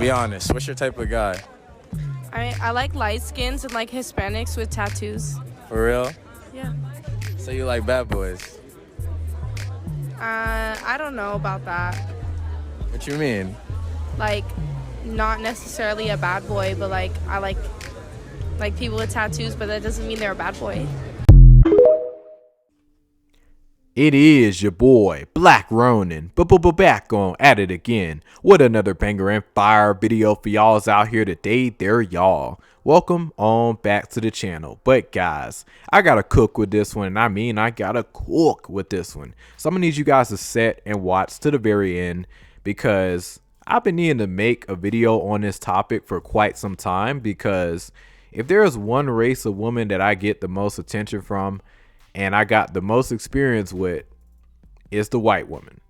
Be honest. What's your type of guy? I like light skins and like Hispanics with tattoos. For real? Yeah. So you like bad boys? I don't know about that. What you mean? Like, not necessarily a bad boy, but like I like people with tattoos, but that doesn't mean they're a bad boy. It is your boy, Black Ronin, back on at it again with another banger and fire video for y'all's out here today. There y'all. Welcome on back to the channel. But guys, I gotta cook with this one, and I gotta cook with this one. So I'm gonna need you guys to sit and watch to the very end because I've been needing to make a video on this topic for quite some time, because if there is one race of women that I get the most attention from and I got the most experience with, it's the white woman.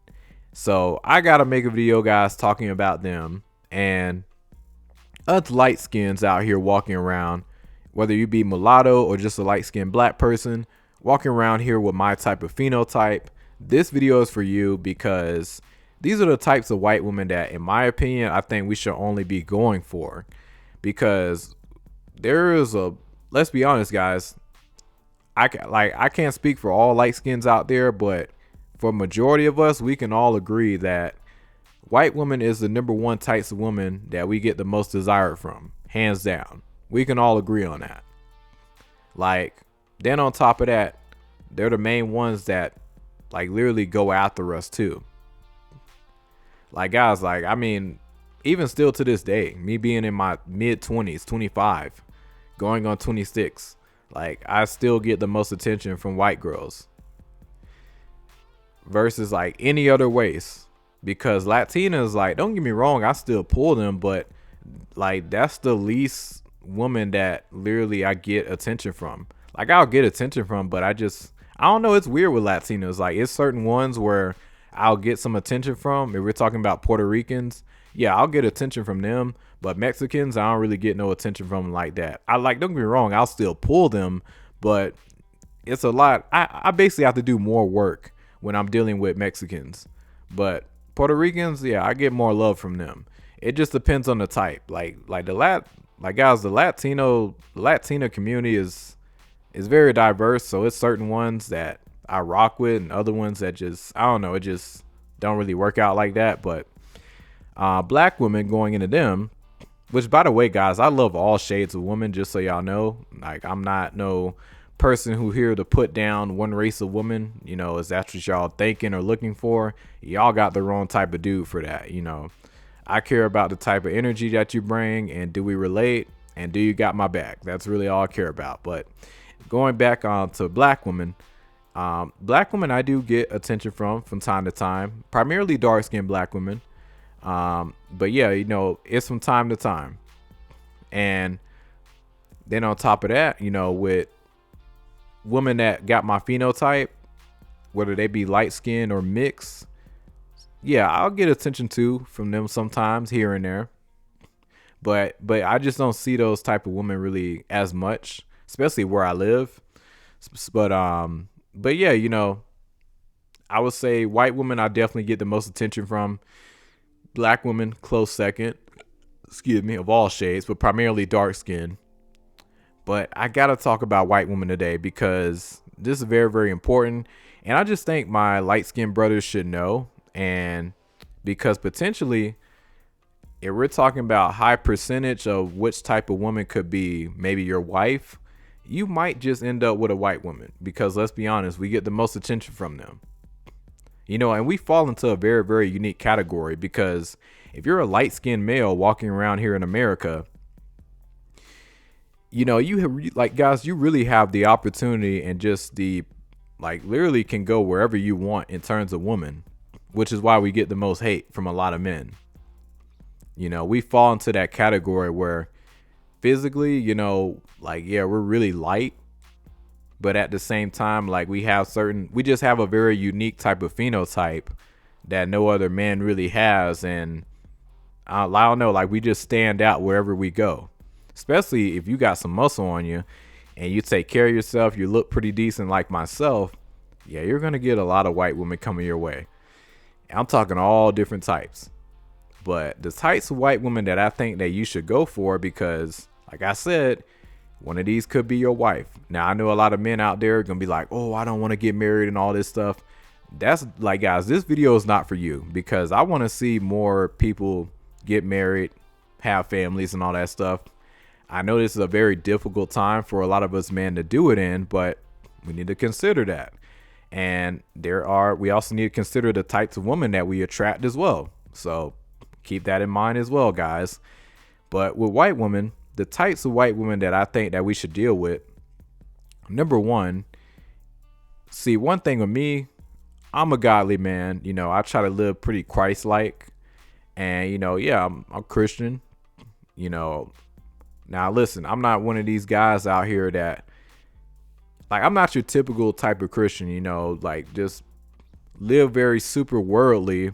So I gotta make a video, guys, talking about them and us light skins out here walking around, whether you be mulatto or just a light skinned black person walking around here with my type of phenotype. This video is for you because these are the types of white women that, in my opinion, I think we should only be going for, because there is a, let's be honest, guys, I can't speak for all light skins out there, but for a majority of us, we can all agree that white woman is the number one types of woman that we get the most desire from, hands down. We can all agree on that. Like, then on top of that, they're the main ones that like literally go after us too. Like, guys, like, I mean, even still to this day, me being in my mid 20s, 25, going on 26, like, I still get the most attention from white girls versus like any other race. Because Latinas, like, don't get me wrong, I still pull them, but like that's the least woman that literally I get attention from. Like, I'll get attention from, but I don't know, it's weird with Latinos. Like, it's certain ones where I'll get some attention from. If we're talking about Puerto Ricans, yeah, I'll get attention from them, but Mexicans, I don't really get no attention from like that. Don't get me wrong, I'll still pull them, but it's a lot. I basically have to do more work when I'm dealing with Mexicans. But Puerto Ricans, yeah, I get more love from them. It just depends on the type. Like guys, the Latino community is very diverse, so it's certain ones that I rock with and other ones that just, I don't know, it just don't really work out like that. But black women, going into them, which, by the way, guys, I love all shades of women, just so y'all know. Like, I'm not no person who here to put down one race of woman. You know, is that what y'all thinking or looking for? Y'all got the wrong type of dude for that. You know, I care about the type of energy that you bring, and do we relate, and do you got my back? That's really all I care about. But going back on to black women, I do get attention from time to time, primarily dark-skinned black women. But yeah, you know, it's from time to time. And then on top of that, you know, with women that got my phenotype, whether they be light skinned or mixed, yeah, I'll get attention too from them sometimes here and there. But I just don't see those type of women really as much, especially where I live. But yeah, you know, I would say white women I definitely get the most attention from. Black women, close second, of all shades, but primarily dark skin. But I gotta talk about white women today because this is very, very important, and I just think my light skinned brothers should know. And because potentially, if we're talking about high percentage of which type of woman could be maybe your wife, you might just end up with a white woman, because let's be honest, we get the most attention from them. You know, and we fall into a very, very unique category, because if you're a light-skinned male walking around here in America, you know, guys, you really have the opportunity and just literally can go wherever you want in terms of women, which is why we get the most hate from a lot of men. You know, we fall into that category where physically, you know, like, yeah, we're really light, but at the same time, like, we just have a very unique type of phenotype that no other man really has. And I don't know, like, we just stand out wherever we go, especially if you got some muscle on you and you take care of yourself, you look pretty decent like myself. Yeah, you're going to get a lot of white women coming your way. I'm talking all different types. But the types of white women that I think that you should go for, because like I said, one of these could be your wife. Now, I know a lot of men out there are going to be like, oh, I don't want to get married and all this stuff. That's like, guys, this video is not for you, because I want to see more people get married, have families and all that stuff. I know this is a very difficult time for a lot of us men to do it in, but we need to consider that. And we also need to consider the types of women that we attract as well. So keep that in mind as well, guys. But with white women, the types of white women that I think that we should deal with, number one, see, one thing with me, I'm a godly man. You know, I try to live pretty Christ-like. And, you know, yeah, I'm Christian. You know, now listen, I'm not one of these guys out here that, like, I'm not your typical type of Christian, you know, like just live very super worldly,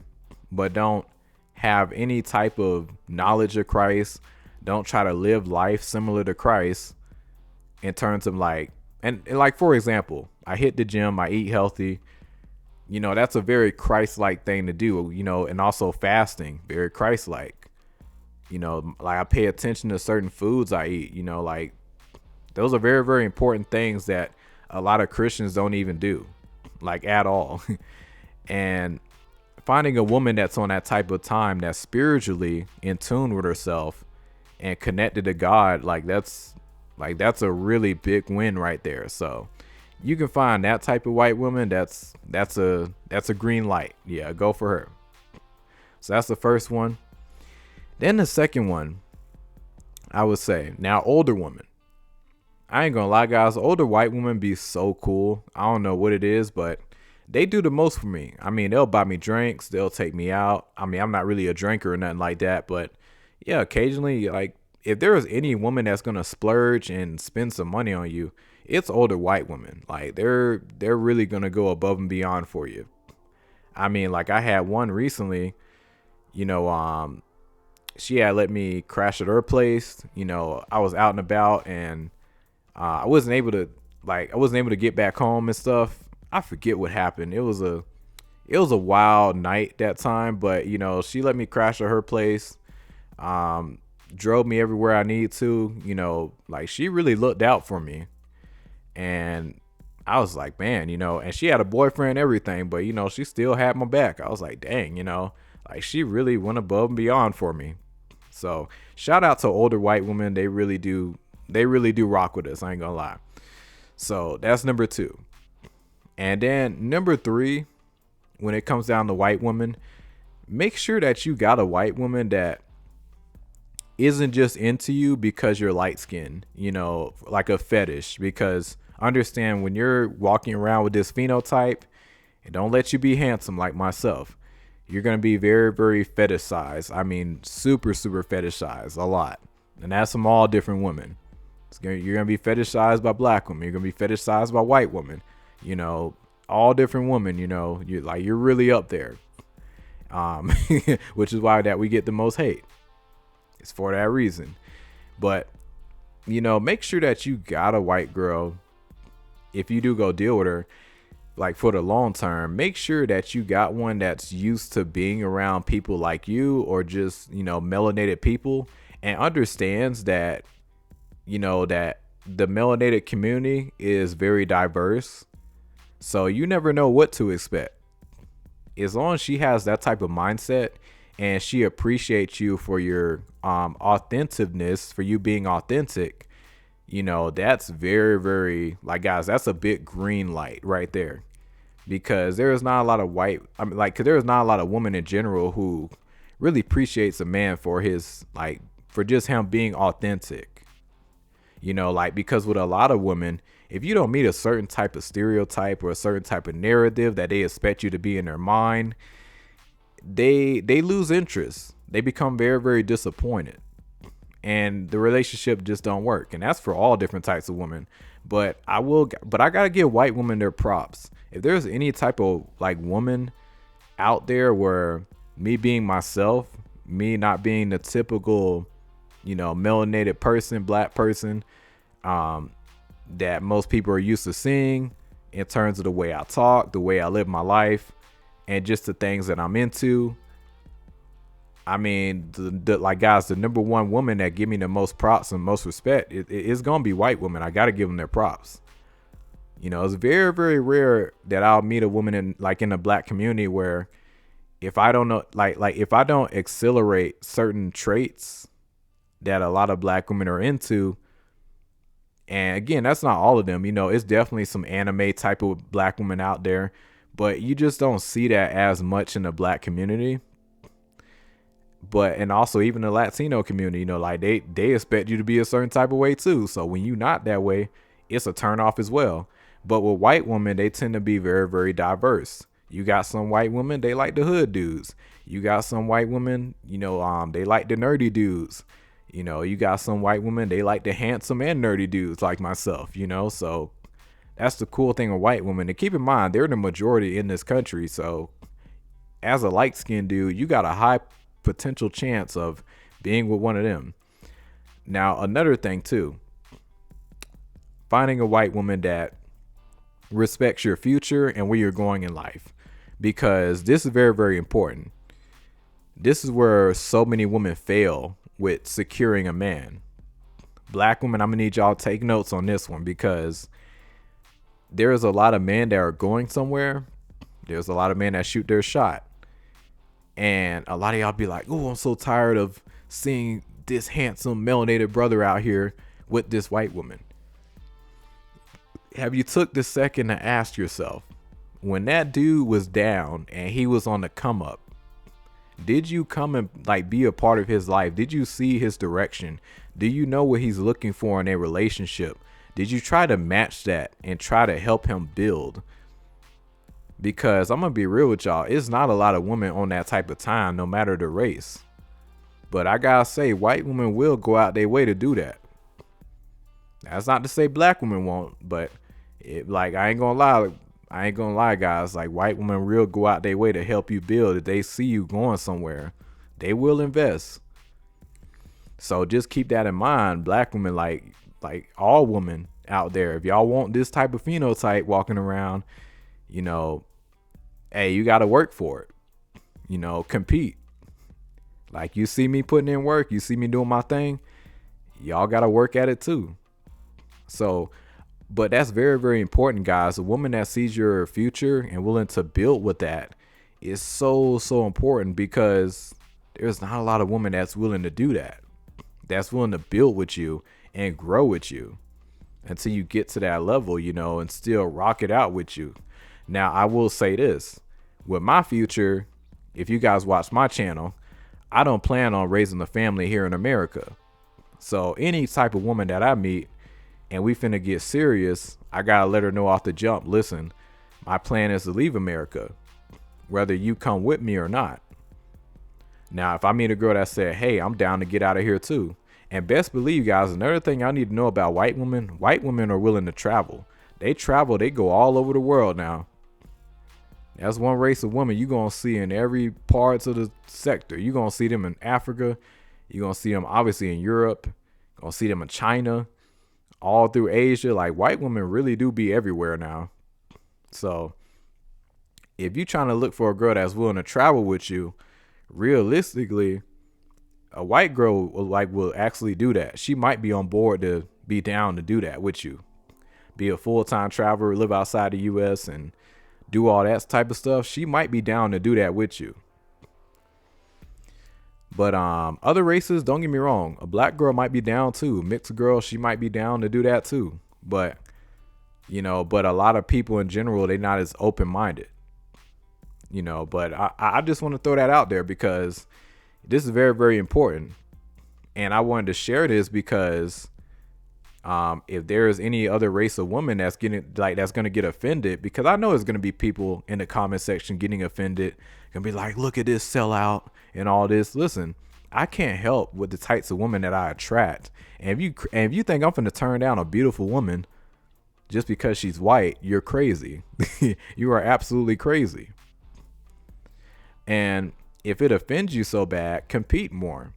but don't have any type of knowledge of Christ. Don't try to live life similar to Christ in terms of like, and like, for example, I hit the gym, I eat healthy. You know, that's a very Christ-like thing to do, you know, and also fasting, very Christ-like. You know, like I pay attention to certain foods I eat, you know, like those are very, very important things that a lot of Christians don't even do, like at all. And finding a woman that's on that type of time, that's spiritually in tune with herself and connected to God, that's a really big win right there. So you can find that type of white woman. That's a green light. Yeah, go for her. So that's the first one. Then the second one, I would say, now older woman. I ain't gonna lie, guys, older white women be so cool. I don't know what it is, but they do the most for me. I mean, they'll buy me drinks, they'll take me out. I mean, I'm not really a drinker or nothing like that, but yeah, occasionally, like, if there is any woman that's gonna splurge and spend some money on you, it's older white women. Like, they're really gonna go above and beyond for you. I mean, like, I had one recently, you know, she had let me crash at her place. You know, I was out and about, and I wasn't able to get back home and stuff. I forget what happened. It was a wild night that time, but you know, she let me crash at her place. Drove me everywhere I need to, you know, like she really looked out for me. And I was like, man, you know, and she had a boyfriend and everything, but you know, she still had my back. I was like, dang, you know, like she really went above and beyond for me. So shout out to older white women. They really do rock with us. I ain't gonna lie. So that's number 2. And then number 3, when it comes down to white women, make sure that you got a white woman that isn't just into you because you're light skinned, you know, like a fetish. Because understand, when you're walking around with this phenotype, and don't let you be handsome like myself, you're going to be very, very fetishized. I mean, super, super fetishized a lot. And that's from all different women. You're going to be fetishized by black women. You're going to be fetishized by white women. You know, all different women, you know, you're really up there. Which is why that we get the most hate. It's for that reason. But, you know, make sure that you got a white girl. If you do go deal with her, like for the long term, make sure that you got one that's used to being around people like you, or just, you know, melanated people, and understands that, you know, that the melanated community is very diverse. So you never know what to expect. As long as she has that type of mindset and she appreciates you for your authenticness, for you being authentic, you know, that's very, very, like, guys, that's a big green light right there. Because there is not a lot of cause there is not a lot of women in general who really appreciates a man for his, like, for just him being authentic. You know, like, because with a lot of women, if you don't meet a certain type of stereotype or a certain type of narrative that they expect you to be in their mind, they lose interest. They become very, very disappointed, and the relationship just don't work. And that's for all different types of women. But I gotta give white women their props. If there's any type of like woman out there where me being myself, me not being the typical, you know, melanated person, black person, that most people are used to seeing in terms of the way I talk, the way I live my life, and just the things that I'm into, I mean, like guys, the number one woman that give me the most props and most respect it's gonna be white women. I gotta give them their props. You know, it's very, very rare that I'll meet a woman in the black community where if I don't know, like if I don't accelerate certain traits that a lot of black women are into, and again, that's not all of them. You know, it's definitely some anime type of black women out there, but you just don't see that as much in the black community. But and also even the Latino community, you know, like they expect you to be a certain type of way too. So when you not that way, it's a turn off as well. But with white women, they tend to be very, very diverse. You got some white women, they like the hood dudes. You got some white women, you know, they like the nerdy dudes. You know, you got some white women, they like the handsome and nerdy dudes like myself, you know. So that's the cool thing with white women. And keep in mind, they're the majority in this country. So as a light-skinned dude, you got a high potential chance of being with one of them. Now, another thing too, finding a white woman that respects your future and where you're going in life, because this is very, very important. This is where so many women fail with securing a man. Black women, I'm gonna need y'all to take notes on this one, because there's a lot of men that are going somewhere. There's a lot of men that shoot their shot, and a lot of y'all be like, oh, I'm so tired of seeing this handsome melanated brother out here with this white woman. Have you took the second to ask yourself, when that dude was down and he was on the come up, did you come and like be a part of his life? Did you see his direction? Do you know what he's looking for in a relationship? Did you try to match that and try to help him build? Because I'm gonna be real with y'all, it's not a lot of women on that type of time, no matter the race. But I gotta say, white women will go out their way to do that. That's not to say black women won't, but I ain't gonna lie, guys. Like, white women will go out their way to help you build. If they see you going somewhere, they will invest. So just keep that in mind. Black women, like all women out there, if y'all want this type of phenotype walking around, you know, hey, you got to work for it. You know, compete. Like, you see me putting in work, you see me doing my thing, y'all got to work at it too. So, but that's very, very important, guys. A woman that sees your future and willing to build with that is so, so important, because there's not a lot of women that's willing to do that. That's willing to build with you and grow with you until you get to that level, you know, and still rock it out with you. Now, I will say this, with my future, if you guys watch my channel, I don't plan on raising a family here in America. So any type of woman that I meet and we finna get serious, I gotta let her know off the jump, listen, my plan is to leave America, whether you come with me or not. Now, if I meet a girl that said, hey, I'm down to get out of here too. And best believe, guys, another thing I need to know about white women are willing to travel. They travel, they go all over the world now. That's one race of women you're going to see in every parts of the sector. You're going to see them in Africa. You're going to see them obviously in Europe. You're going to see them in China, all through Asia. Like, white women really do be everywhere now. So if you're trying to look for a girl that's willing to travel with you, realistically, a white girl will actually do that. She might be on board to be down to do that with you. Be a full-time traveler, live outside the U.S. and do all that type of stuff. She might be down to do that with you. But other races, don't get me wrong, a black girl might be down too. Mixed girl, she might be down to do that too. But, you know, but a lot of people in general, they're not as open-minded. You know, but I just want to throw that out there because this is very, very important. And I wanted to share this because if there is any other race of women that's that's going to get offended, because I know there's going to be people in the comment section getting offended, gonna be like, look at this sellout and all this. Listen, I can't help with the types of women that I attract. And if you think I'm going to turn down a beautiful woman just because she's white, you're crazy. You are absolutely crazy. And if it offends you so bad, compete more.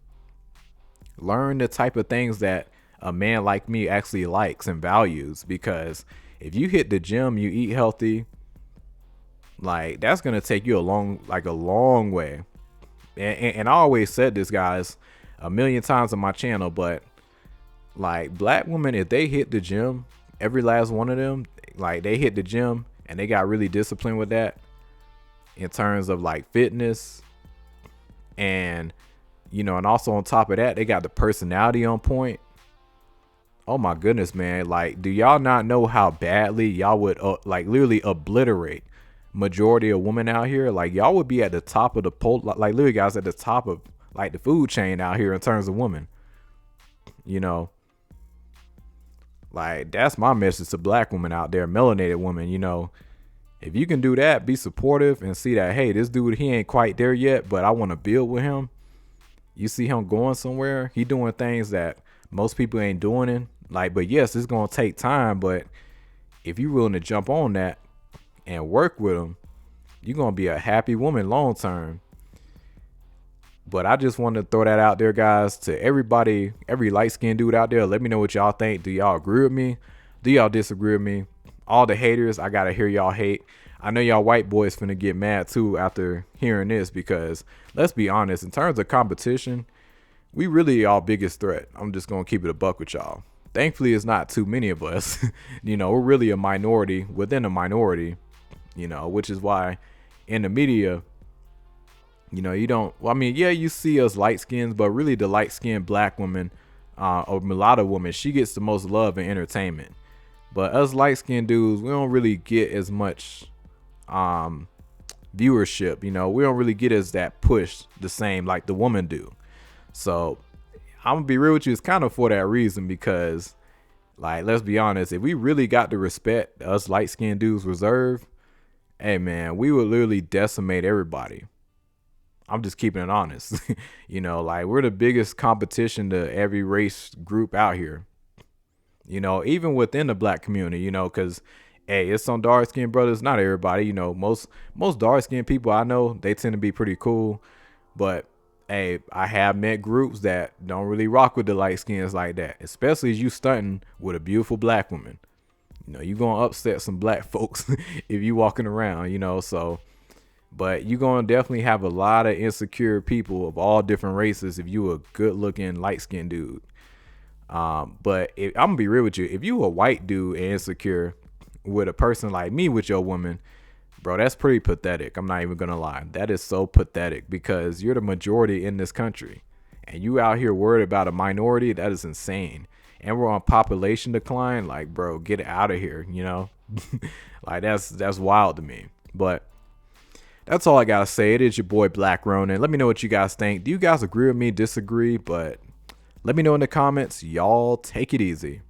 Learn the type of things that a man like me actually likes and values, because if you hit the gym, you eat healthy, like, that's going to take you a long way. and I always said this, guys, a million times on my channel, but like black women, if they hit the gym, every last one of them, like they hit the gym and they got really disciplined with that in terms of like fitness, and and also on top of that, they got the personality on point. Oh my goodness, man. Like, do y'all not know how badly y'all would like literally obliterate majority of women out here? Like, y'all would be at the top of the pole, like literally, guys, at the top of like the food chain out here in terms of women. Like, that's my message to black women out there, melanated women. If you can do that, be supportive and see that, hey, this dude, he ain't quite there yet, but I want to build with him. You see him going somewhere, he doing things that most people ain't doing in. Like, but yes, it's gonna take time, but if you're willing to jump on that and work with them, you're gonna be a happy woman long term. But I just wanted to throw that out there, guys, to everybody, every light-skinned dude out there. Let me know what y'all think. Do y'all agree with me? Do y'all disagree with me? All the haters, I gotta hear y'all hate. I know y'all white boys finna get mad too after hearing this, because let's be honest, in terms of competition, we really our biggest threat. I'm just gonna keep it a buck with y'all. Thankfully, it's not too many of us. We're really a minority within a minority, which is why in the media, you don't, well, I mean, yeah, you see us light skins, but really the light skinned black woman or mulatto woman, she gets the most love and entertainment. But us light skinned dudes, we don't really get as much viewership. We don't really get as that push the same like the woman do. So I'm gonna be real with you, it's kind of for that reason, because like, let's be honest, if we really got the respect us light skinned dudes reserve, hey man, we would literally decimate everybody. I'm just keeping it honest. Like, we're the biggest competition to every race group out here. Even within the black community, because hey, it's some dark skinned brothers, not everybody, most dark skinned people I know, they tend to be pretty cool. But hey, I have met groups that don't really rock with the light skins like that, especially as you stunting with a beautiful black woman. You're gonna upset some black folks if you walking around, so. But you're gonna definitely have a lot of insecure people of all different races if you a good looking light skinned dude. But I'm gonna be real with you, if you a white dude and insecure with a person like me with your woman, bro, that's pretty pathetic. I'm not even gonna lie. That is so pathetic, because you're the majority in this country and you out here worried about a minority. That is insane. And we're on population decline. Like, bro, get out of here, like that's wild to me. But that's all I gotta say. It is your boy Black Ronin. Let me know what you guys think. Do you guys agree with me, disagree? But let me know in the comments. Y'all take it easy.